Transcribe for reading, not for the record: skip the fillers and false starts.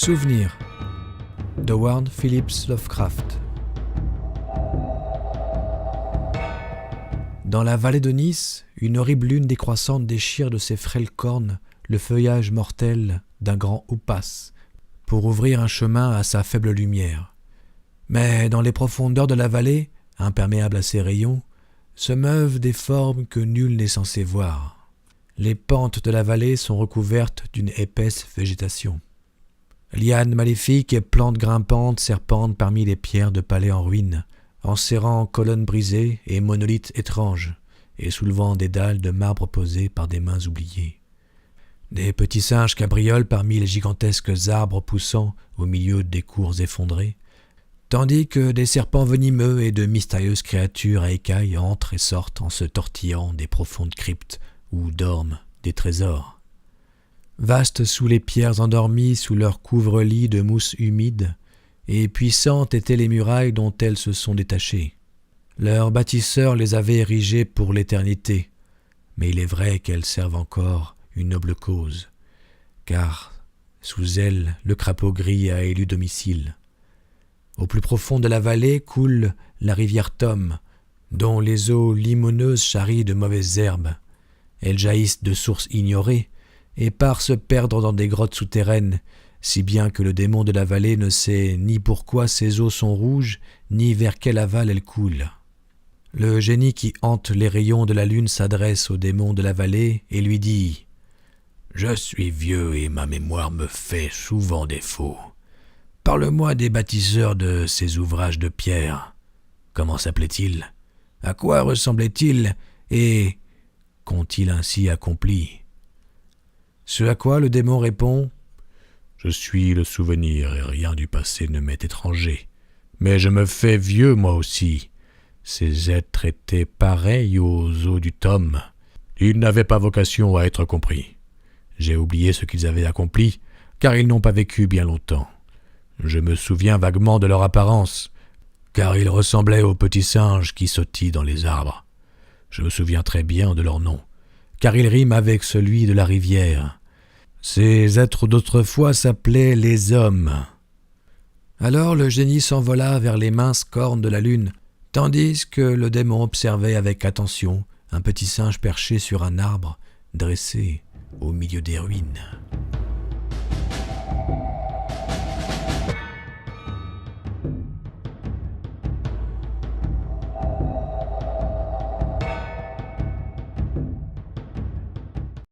Souvenir de Howard Phillips Lovecraft. Dans la vallée de Nice, une horrible lune décroissante déchire de ses frêles cornes le feuillage mortel d'un grand upas pour ouvrir un chemin à sa faible lumière. Mais dans les profondeurs de la vallée, imperméable à ses rayons, se meuvent des formes que nul n'est censé voir. Les pentes de la vallée sont recouvertes d'une épaisse végétation. Lianes maléfiques et plantes grimpantes serpentent parmi les pierres de palais en ruine, enserrant colonnes brisées et monolithes étranges, et soulevant des dalles de marbre posées par des mains oubliées. Des petits singes cabriolent parmi les gigantesques arbres poussant au milieu des cours effondrées, tandis que des serpents venimeux et de mystérieuses créatures à écailles entrent et sortent en se tortillant des profondes cryptes où dorment des trésors. Vastes sous les pierres endormies sous leur couvre-lit de mousse humide, et puissantes étaient les murailles dont elles se sont détachées. Leurs bâtisseurs les avaient érigées pour l'éternité, mais il est vrai qu'elles servent encore une noble cause, car sous elles le crapaud gris a élu domicile. Au plus profond de la vallée coule la rivière Tom, dont les eaux limoneuses charrient de mauvaises herbes. Elles jaillissent de sources ignorées et partent se perdre dans des grottes souterraines, si bien que le démon de la vallée ne sait ni pourquoi ces eaux sont rouges, ni vers quel aval elles coulent. Le génie qui hante les rayons de la lune s'adresse au démon de la vallée et lui dit « Je suis vieux et ma mémoire me fait souvent défaut. Parle-moi des bâtisseurs de ces ouvrages de pierre. Comment s'appelaient-ils? À quoi ressemblaient-ils? Et qu'ont-ils ainsi accompli ?» Ce à quoi le démon répond « Je suis le souvenir et rien du passé ne m'est étranger. Mais je me fais vieux moi aussi. Ces êtres étaient pareils aux eaux du Tom. Ils n'avaient pas vocation à être compris. J'ai oublié ce qu'ils avaient accompli, car ils n'ont pas vécu bien longtemps. Je me souviens vaguement de leur apparence, car ils ressemblaient aux petits singes qui sautillent dans les arbres. Je me souviens très bien de leur nom, car ils riment avec celui de la rivière. Ces êtres d'autrefois s'appelaient les hommes. » Alors le génie s'envola vers les minces cornes de la lune, tandis que le démon observait avec attention un petit singe perché sur un arbre, dressé au milieu des ruines.